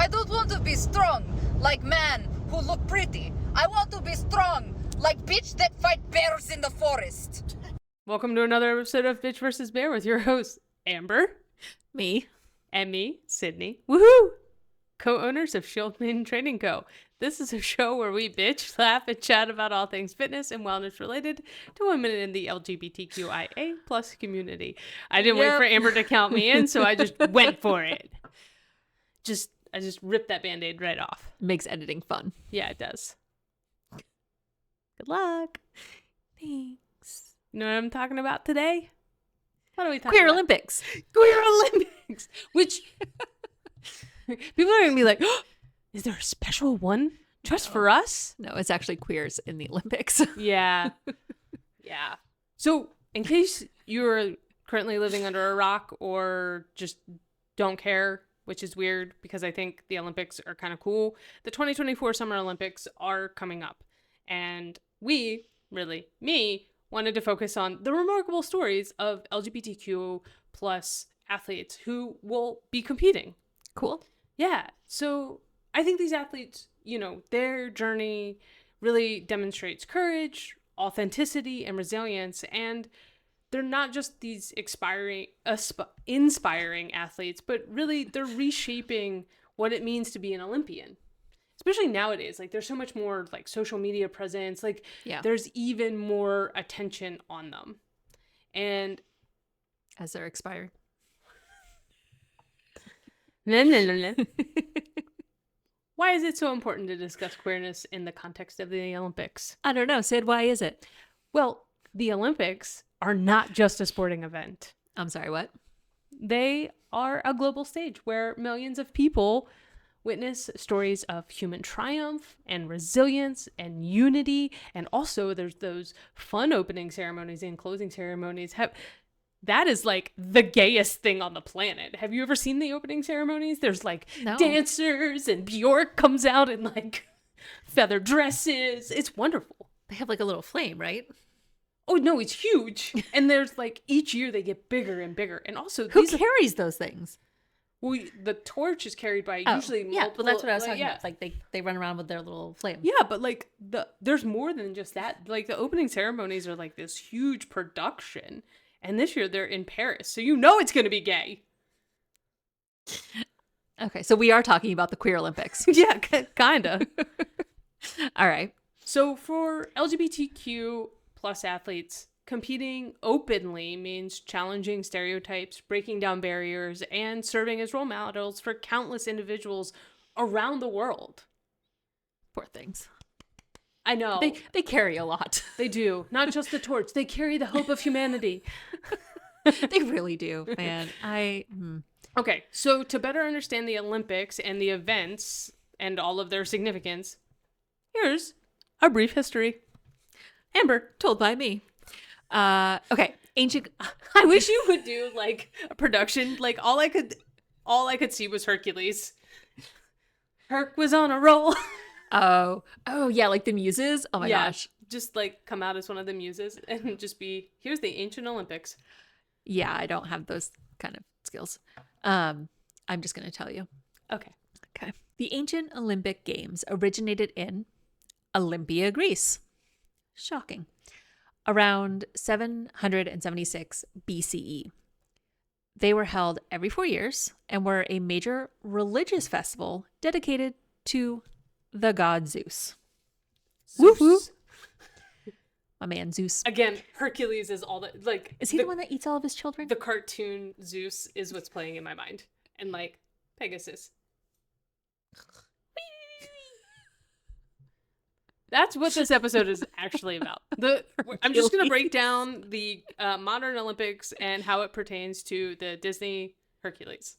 I don't want to be strong like man who look pretty. I want to be strong like bitch that fight bears in the forest. Welcome to another episode of Bitch vs. Bear with your hosts, Amber, Me. and me, Sydney. Woohoo! Co-owners of Shield Maiden Training Co. This is a show where we bitch, laugh, and chat about all things fitness and wellness related to women in the LGBTQIA plus community. I didn't wait for Amber to count me in, so I just went for it. I just ripped that Band-Aid right off. Makes editing fun. Yeah, it does. Good luck. Thanks. You know what I'm talking about today? What are we talking Queer about? Olympics. Queer Olympics! Which people are going to be like, oh, is there a special one just for us? No, it's actually queers in the Olympics. Yeah. Yeah. So, in case you're currently living under a rock or just don't care, which is weird because I think the Olympics are kind of cool, the 2024 Summer Olympics are coming up. And me, wanted to focus on the remarkable stories of LGBTQ plus athletes who will be competing. Cool. Yeah. So I think these athletes, their journey really demonstrates courage, authenticity, and resilience. And they're not just these inspiring athletes, but really they're reshaping what it means to be an Olympian. Especially nowadays, there's so much more social media presence, there's even more attention on them. And as they're expiring. Why is it so important to discuss queerness in the context of the Olympics? I don't know, Sid, why is it? Well, the Olympics are not just a sporting event. I'm sorry, what? They are a global stage where millions of people witness stories of human triumph and resilience and unity. And also there's those fun opening ceremonies and closing ceremonies. That is the gayest thing on the planet. Have you ever seen the opening ceremonies? There's No. dancers and Bjork comes out in feather dresses. It's wonderful. They have a little flame, right? Oh no, it's huge. And there's each year they get bigger and bigger. And also Who carries those things? Well, the torch is carried by usually multiple. Yeah, but that's what I was talking about. They run around with their little flame. Yeah, but there's more than just that. The opening ceremonies are this huge production. And this year they're in Paris. So it's going to be gay. Okay, so we are talking about the Queer Olympics. Yeah, kind of. All right. So for LGBTQ plus athletes, competing openly means challenging stereotypes, breaking down barriers, and serving as role models for countless individuals around the world. Poor things. I know. They carry a lot. They do. Not just the torch. They carry the hope of humanity. They really do, man. Okay, so to better understand the Olympics and the events and all of their significance, here's a brief history. Amber. Told by me. Okay. Ancient. I wish you would do a production. All I could see was Hercules. Herc was on a roll. Oh yeah, the muses. Oh my gosh. Just come out as one of the muses and just be, here's the ancient Olympics. Yeah, I don't have those kind of skills. I'm just gonna tell you. Okay. The ancient Olympic Games originated in Olympia, Greece. Shocking. Around 776 BCE. They were held every 4 years and were a major religious festival dedicated to the god Zeus. Zeus. Woo woo. My man Zeus. Again, Hercules is all that, Is he the one that eats all of his children? The cartoon Zeus is what's playing in my mind. And Pegasus. That's what this episode is actually about. I'm just going to break down the modern Olympics and how it pertains to the Disney Hercules.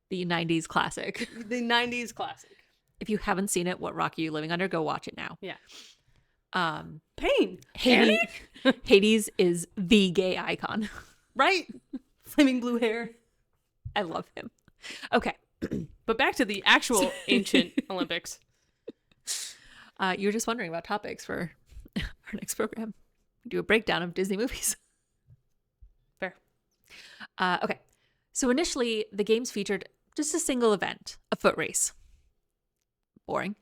The 90s classic. The 90s classic. If you haven't seen it, what rock are you living under? Go watch it now. Yeah. Pain. Hades is the gay icon. Right? Flaming blue hair. I love him. Okay. But back to the actual ancient Olympics. You were just wondering about topics for our next program. Do a breakdown of Disney movies. Fair. Okay. So initially, the games featured just a single event, a foot race. Boring.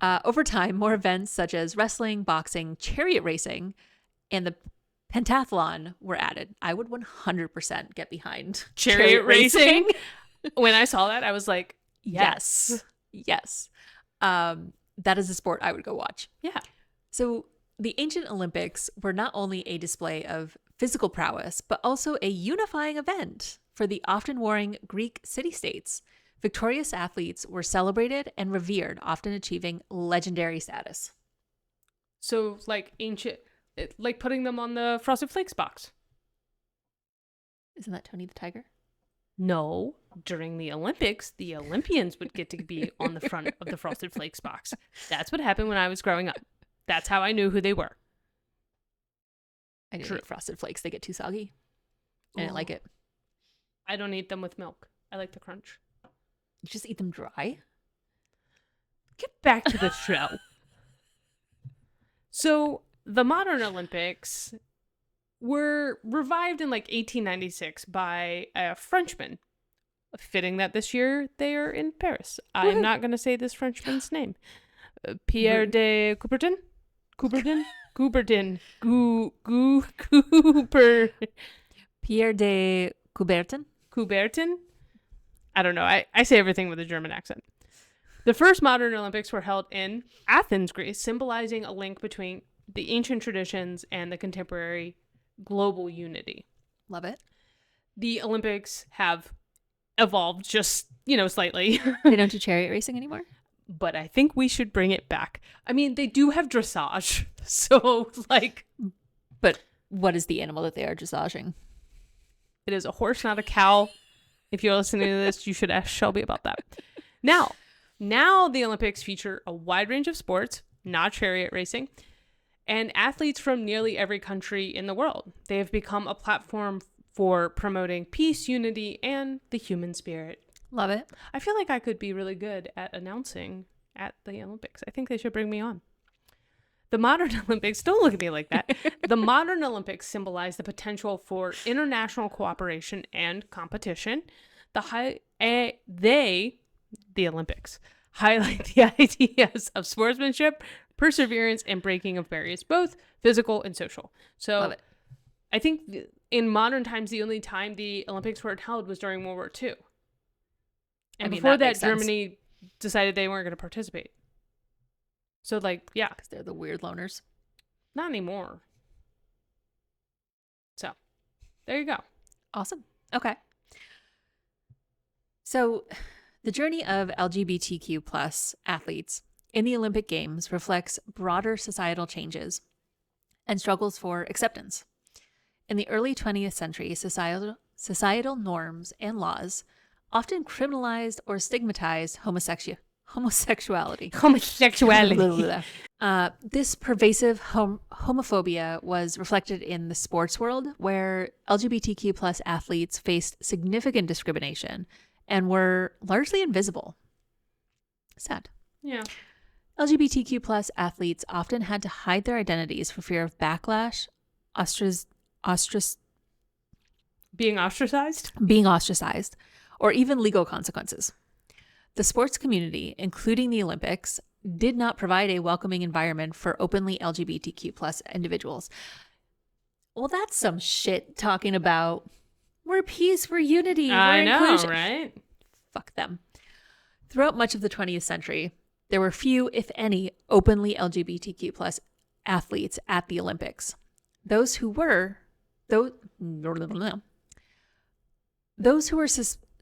Over time, more events such as wrestling, boxing, chariot racing, and the pentathlon were added. I would 100% get behind Chariot racing. When I saw that, I was like, yes. Yes. That is a sport I would go watch. Yeah. So the ancient Olympics were not only a display of physical prowess, but also a unifying event for the often warring Greek city-states. Victorious athletes were celebrated and revered, often achieving legendary status. So, like ancient, like putting them on the Frosted Flakes box. Isn't that Tony the Tiger? No, during the Olympics, the Olympians would get to be on the front of the Frosted Flakes box. That's what happened when I was growing up. That's how I knew who they were. I didn't eat Frosted Flakes. They get too soggy. I didn't like it. I don't eat them with milk. I like the crunch. You just eat them dry? Get back to the show. So, the modern Olympics were revived in like 1896 by a Frenchman. Fitting that this year they are in Paris. I'm not going to say this Frenchman's name. Pierre de Coubertin? Coubertin? Coubertin. Cooper. Pierre de Coubertin? Coubertin? I don't know. I say everything with a German accent. The first modern Olympics were held in Athens, Greece, symbolizing a link between the ancient traditions and the contemporary global unity. Love it. The Olympics have evolved just, slightly. They don't do chariot racing anymore? But I think we should bring it back. I mean, they do have dressage. So, But what is the animal that they are dressaging? It is a horse, not a cow. If you're listening to this, you should ask Shelby about that. Now the Olympics feature a wide range of sports, not chariot racing, and athletes from nearly every country in the world. They have become a platform for promoting peace, unity, and the human spirit. Love it. I feel like I could be really good at announcing at the Olympics. I think they should bring me on. The modern Olympics, don't look at me like that. The modern Olympics symbolize the potential for international cooperation and competition. The Olympics, highlight the ideas of sportsmanship, perseverance, and breaking of barriers, both physical and social. So Love it. I think in modern times, the only time the Olympics were held was during World War II. And before that, Germany decided they weren't going to participate. So, yeah. Because they're the weird loners. Not anymore. So, there you go. Awesome. Okay. So, the journey of LGBTQ plus athletes in the Olympic Games reflects broader societal changes and struggles for acceptance. In the early 20th century, societal norms and laws often criminalized or stigmatized homosexuality. This pervasive homophobia was reflected in the sports world, where LGBTQ plus athletes faced significant discrimination and were largely invisible. Sad. Yeah. LGBTQ plus athletes often had to hide their identities for fear of backlash, being ostracized, or even legal consequences. The sports community, including the Olympics, did not provide a welcoming environment for openly LGBTQ plus individuals. Well, that's some shit talking about we're peace, we're unity, we're inclusion. Right? Fuck them. Throughout much of the 20th century, there were few, if any, openly LGBTQ plus athletes at the Olympics. Those who were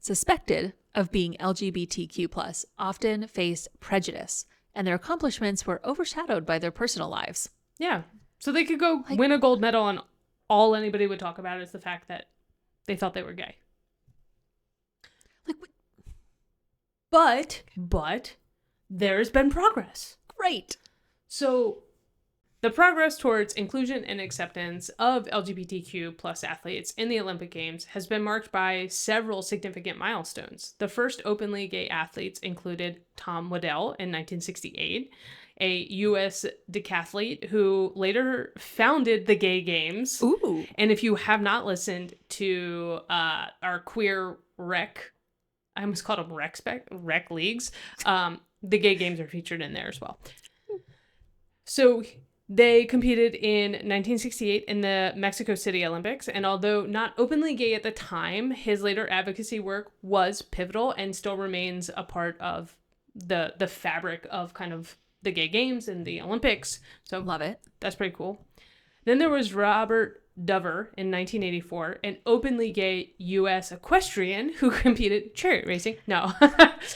suspected of being LGBTQ plus often faced prejudice, and their accomplishments were overshadowed by their personal lives. Yeah. So they could go win a gold medal, and all anybody would talk about is the fact that they thought they were gay. But there's been progress. Great. So the progress towards inclusion and acceptance of LGBTQ plus athletes in the Olympic Games has been marked by several significant milestones. The first openly gay athletes included Tom Waddell in 1968, a U.S. decathlete who later founded the Gay Games. Ooh. And if you have not listened to our Queer Rec I almost called them rec leagues. The gay games are featured in there as well. So they competed in 1968 in the Mexico City Olympics, and although not openly gay at the time, his later advocacy work was pivotal and still remains a part of the fabric of kind of the gay games and the Olympics. So Love it. that's pretty cool. Then there was Robert Dover in 1984, an openly gay U.S. equestrian who competed chariot racing. No,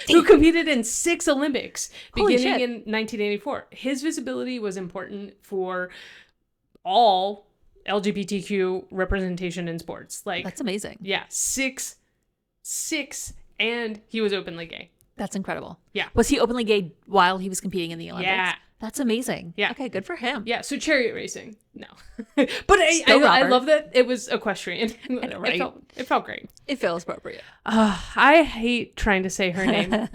who competed in 6 Olympics beginning in 1984. His visibility was important for all LGBTQ representation in sports. Like, That's amazing. yeah, six, and he was openly gay. That's incredible. Yeah. Was he openly gay while he was competing in the Olympics? Yeah. That's amazing. Yeah. Okay, good for him. Yeah, so chariot racing. No. But I love that it was equestrian. I know, right? It felt great. It feels appropriate. I hate trying to say her name.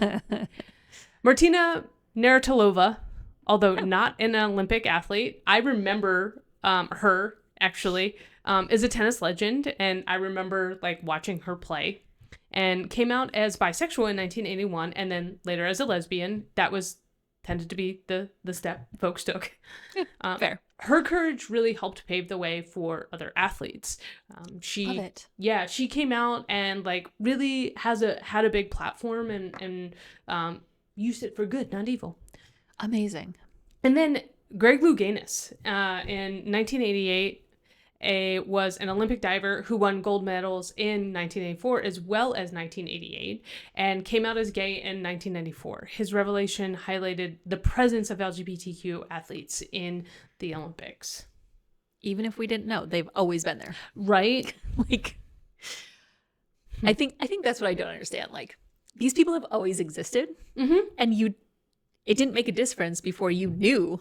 Martina Navratilova, although not an Olympic athlete, I remember her actually is a tennis legend, and I remember like watching her play, and came out as bisexual in 1981, and then later as a lesbian. That was tended to be the step folks took. Fair. Her courage really helped pave the way for other athletes. Love it. Yeah, she came out and like really had a big platform and used it for good, not evil. Amazing. And then Greg Louganis in 1988 was an Olympic diver who won gold medals in 1984 as well as 1988 and came out as gay in 1994. His revelation highlighted the presence of LGBTQ athletes in the Olympics. Even if we didn't know, they've always been there. Right? Like, I think that's what I don't understand. Like, these people have always existed, and it didn't make a difference before you knew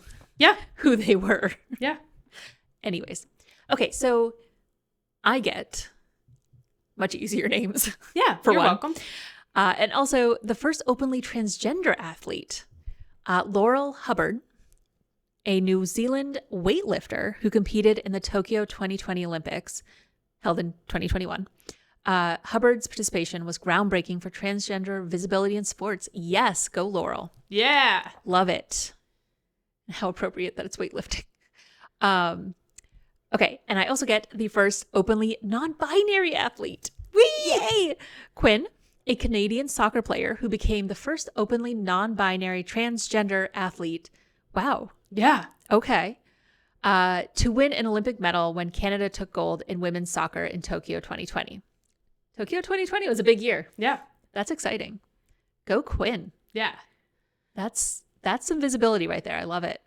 who they were. Yeah. Anyways. Okay, so I get much easier names. Yeah, for you're one. welcome. And also the first openly transgender athlete, Laurel Hubbard, a New Zealand weightlifter who competed in the Tokyo 2020 Olympics, held in 2021. Hubbard's participation was groundbreaking for transgender visibility in sports. Yes, go Laurel. Yeah. Love it. How appropriate that it's weightlifting. Okay, and I also get the first openly non-binary athlete. Whee! Yay! Quinn, a Canadian soccer player who became the first openly non-binary transgender athlete. Wow. Yeah. Okay. To win an Olympic medal when Canada took gold in women's soccer in Tokyo 2020. Tokyo 2020 was a big year. Yeah. That's exciting. Go Quinn. Yeah. That's some visibility right there. I love it.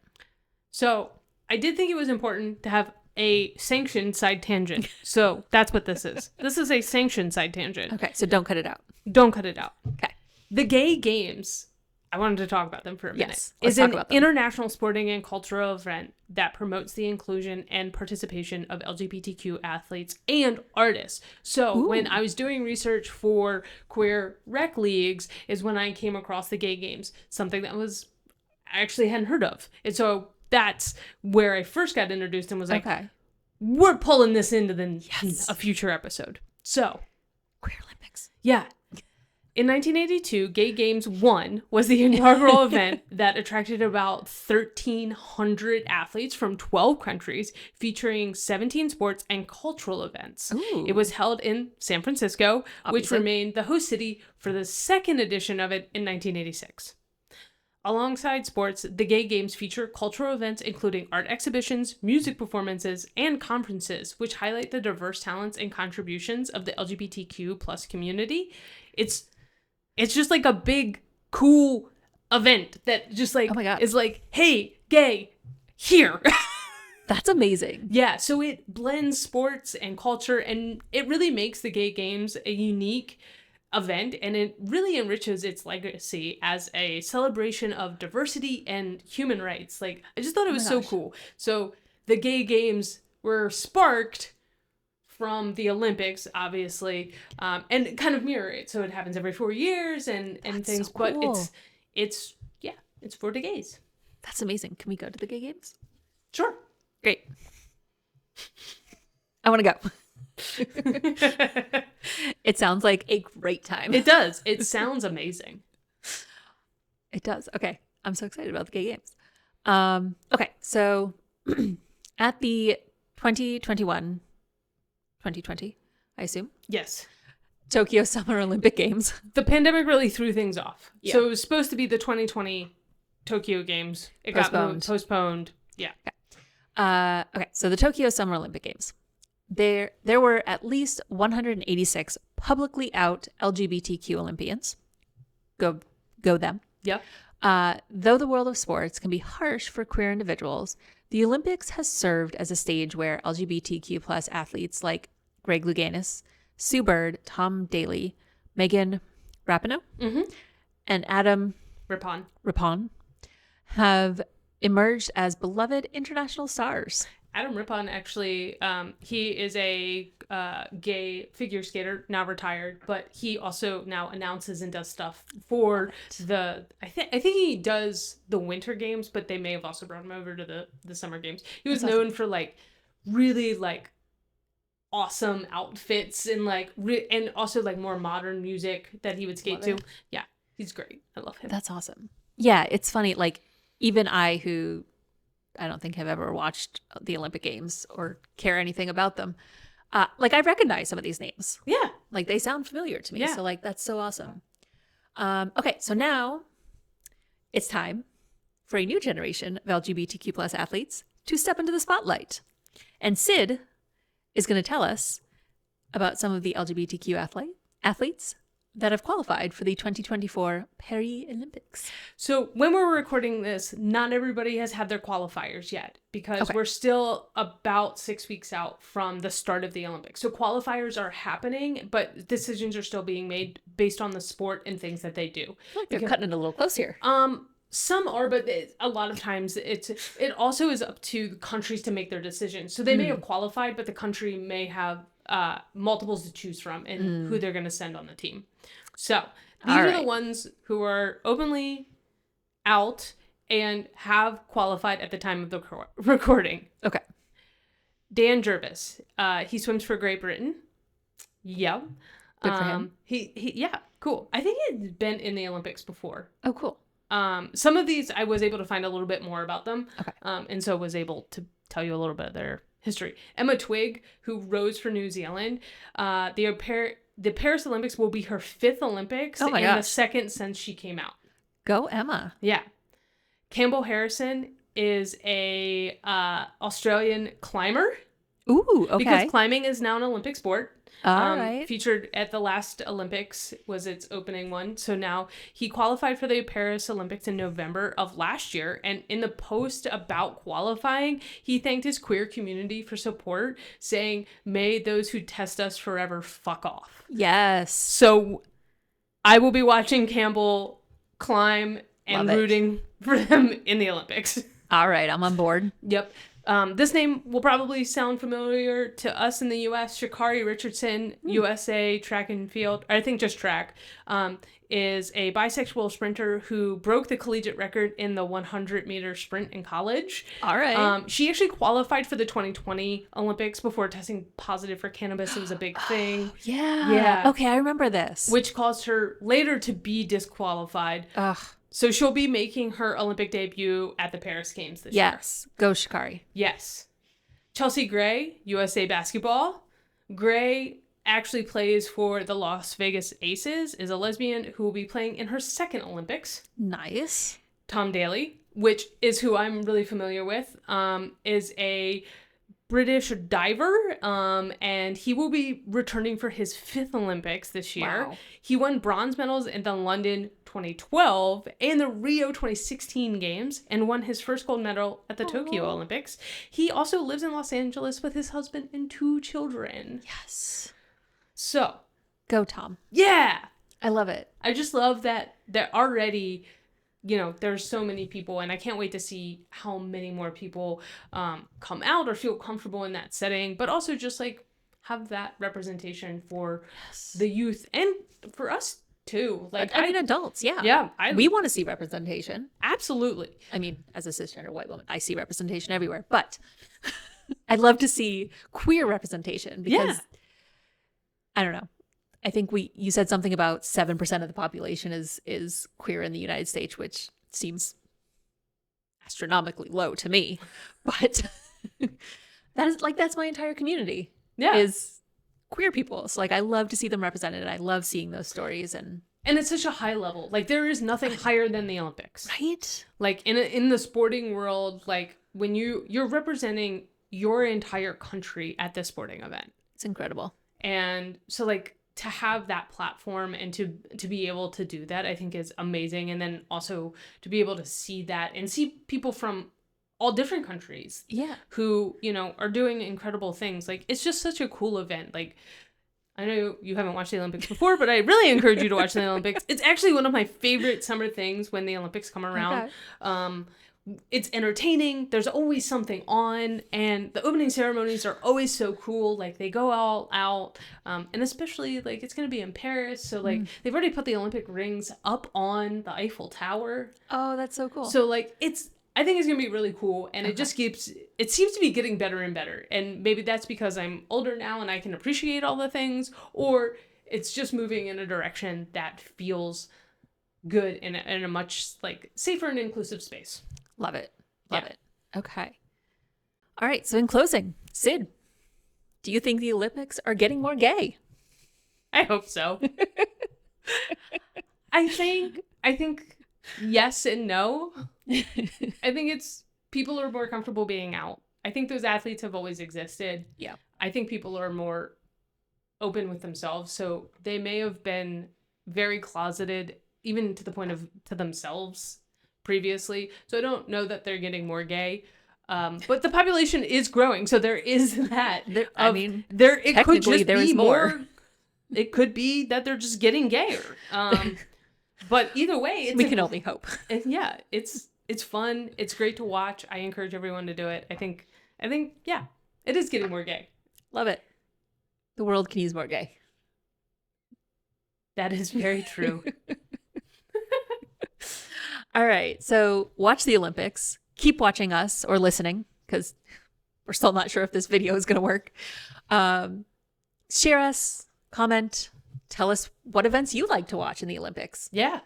So I did think it was important to have a sanctioned side tangent. So that's what this is. This is a sanctioned side tangent. Okay, so don't cut it out. Don't cut it out. Okay. The gay games, I wanted to talk about them for a minute. Yes, is let's talk an about them. international sporting and cultural event that promotes the inclusion and participation of LGBTQ athletes and artists. So when I was doing research for queer rec leagues is when I came across the gay games, something that I actually hadn't heard of. And so that's where I first got introduced and was like, Okay. we're pulling this into a future episode. So, Queer Olympics. yeah. In 1982, Gay Games 1 was the inaugural event that attracted about 1,300 athletes from 12 countries, featuring 17 sports and cultural events. Ooh. It was held in San Francisco, which Obviously. remained the host city for the second edition of it in 1986. Alongside sports, the Gay Games feature cultural events including art exhibitions, music performances, and conferences, which highlight the diverse talents and contributions of the LGBTQ plus community. It's just like a big, cool event that just like Oh my God. is like, hey, gay, here. That's amazing. Yeah, so it blends sports and culture, and it really makes the Gay Games a unique event, and it really enriches its legacy as a celebration of diversity and human rights. Like, I just thought it was so cool. So the Gay Games were sparked from the Olympics, obviously, and kind of mirror it. So it happens every 4 years and things, so cool. but it's for the gays. That's amazing. Can we go to the Gay Games? Sure. Great. I want to go. It sounds like a great time. It does. It sounds amazing. It does. Okay. I'm so excited about the gay games. Okay. So at the 2020, I assume, Yes. Tokyo Summer Olympic Games. The pandemic really threw things off. Yeah. So it was supposed to be the 2020 Tokyo Games. It got postponed. Yeah. Okay. So the Tokyo Summer Olympic Games. There were at least 186 publicly out LGBTQ Olympians. Go them. Yep. Though the world of sports can be harsh for queer individuals, the Olympics has served as a stage where LGBTQ plus athletes like Greg Louganis, Sue Bird, Tom Daley, Megan Rapinoe, and Adam Rippon have emerged as beloved international stars. Adam Rippon actually, he is a gay figure skater, now retired, but he also now announces and does stuff for I think he does the winter games, but they may have also brought him over to the summer games. He was known for like really like awesome outfits and like and also like more modern music that he would skate to. Yeah, he's great. I love him. That's awesome. Yeah, it's funny. Like even I, who I don't think have ever watched the Olympic Games or care anything about them, like I recognize some of these names. Yeah, like they sound familiar to me. Yeah. So like that's so awesome. Okay, so now it's time for a new generation of LGBTQ plus athletes to step into the spotlight, and Sid is going to tell us about some of the LGBTQ athletes that have qualified for the 2024 Paris Olympics. So when we're recording this, not everybody has had their qualifiers yet because we're still about 6 weeks out from the start of the Olympics. So qualifiers are happening, but decisions are still being made based on the sport and things that they do. I feel like they're cutting it a little close here. Some are, but a lot of times it also is up to the countries to make their decisions. So they may have qualified, but the country may have multiples to choose from and who they're going to send on the team. So these are the ones who are openly out and have qualified at the time of the recording. Okay. Dan Jervis, he swims for Great Britain. Yeah. Good for him. Yeah, cool. I think he's been in the Olympics before. Oh, cool. Some of these I was able to find a little bit more about them. Okay. And so was able to tell you a little bit of their history. Emma Twigg, who rows for New Zealand, the Paris Olympics will be her 5th Olympics and the second since she came out. Go Emma. Yeah. Campbell Harrison is a Australian climber. Ooh, okay. Because climbing is now an Olympic sport. All right. Featured at the last Olympics was its opening one. So now he qualified for the Paris Olympics in November of last year. And in the post about qualifying, he thanked his queer community for support, saying, "May those who test us forever fuck off." Yes. So I will be watching Campbell climb and rooting for them in the Olympics. All right. I'm on board. Yep. This name will probably sound familiar to us in the U.S. Sha'Carri Richardson, USA track and field, I think just track, is a bisexual sprinter who broke the collegiate record in the 100-meter sprint in college. All right. She actually qualified for the 2020 Olympics before testing positive for cannabis. It was a big thing. Yeah. Okay, I remember this. Which caused her later to be disqualified. Ugh. So she'll be making her Olympic debut at the Paris Games this year. Yes. Go Sha'Carri. Yes. Chelsea Gray, USA Basketball. Gray actually plays for the Las Vegas Aces, is a lesbian who will be playing in her 2nd Olympics. Nice. Tom Daley, which is who I'm really familiar with, is a British diver, and he will be returning for his 5th Olympics this year. Wow. He won bronze medals in the London 2012 and the Rio 2016 games and won his first gold medal at the Tokyo Olympics. He also lives in Los Angeles with his husband and 2 children. Yes. So. Go Tom. Yeah. I love it. I just love that they're already... there's so many people, and I can't wait to see how many more people come out or feel comfortable in that setting, but also just like have that representation for the youth and for us too. Like I mean, adults, yeah. Yeah. We want to see representation. Absolutely. I mean, as a cisgender white woman, I see representation everywhere, but I'd love to see queer representation because I don't know. I think you said something about 7% of the population is queer in the United States, which seems astronomically low to me. But that's my entire community. Yeah. Is queer people. So like I love to see them represented. I love seeing those stories and it's such a high level. Like there is nothing higher than the Olympics. right? Like in the sporting world, like when you're representing your entire country at this sporting event. It's incredible. And so like to have that platform and to be able to do that, I think is amazing. And then also to be able to see that and see people from all different countries who, you know, are doing incredible things. Like it's just such a cool event. Like I know you haven't watched the Olympics before, but I really encourage you to watch the Olympics. It's actually one of my favorite summer things when the Olympics come around. Okay. It's entertaining. There's always something on, and the opening ceremonies are always so cool. Like they go all out, and especially like it's gonna be in Paris, so like they've already put the Olympic rings up on the Eiffel Tower. Oh, that's so cool. So like I think it's gonna be really cool, and it seems to be getting better and better. And maybe that's because I'm older now and I can appreciate all the things, or it's just moving in a direction that feels good in a much like safer and inclusive space. Love it. Love it. Okay. All right. So in closing, Sid, do you think the Olympics are getting more gay? I hope so. I think yes and no. I think it's people are more comfortable being out. I think those athletes have always existed. Yeah. I think people are more open with themselves. So they may have been very closeted, even to the point of to themselves previously. So I don't know that they're getting more gay. But the population is growing. So there is that. It could just be more. It could be that they're just getting gayer. But either way, we can only hope. Yeah, it's fun. It's great to watch. I encourage everyone to do it. I think yeah, it is getting more gay. Love it. The world can use more gay. That is very true. All right. So watch the Olympics. Keep watching us or listening because we're still not sure if this video is going to work. Share us, comment, tell us what events you like to watch in the Olympics. Yeah.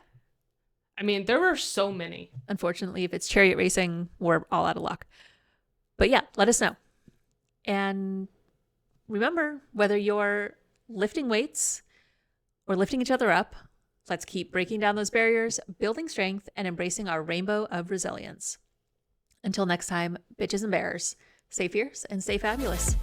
I mean, there were so many. Unfortunately, if it's chariot racing, we're all out of luck. But yeah, let us know. And remember, whether you're lifting weights or lifting each other up, let's keep breaking down those barriers, building strength, and embracing our rainbow of resilience. Until next time, bitches and bears, stay fierce and stay fabulous.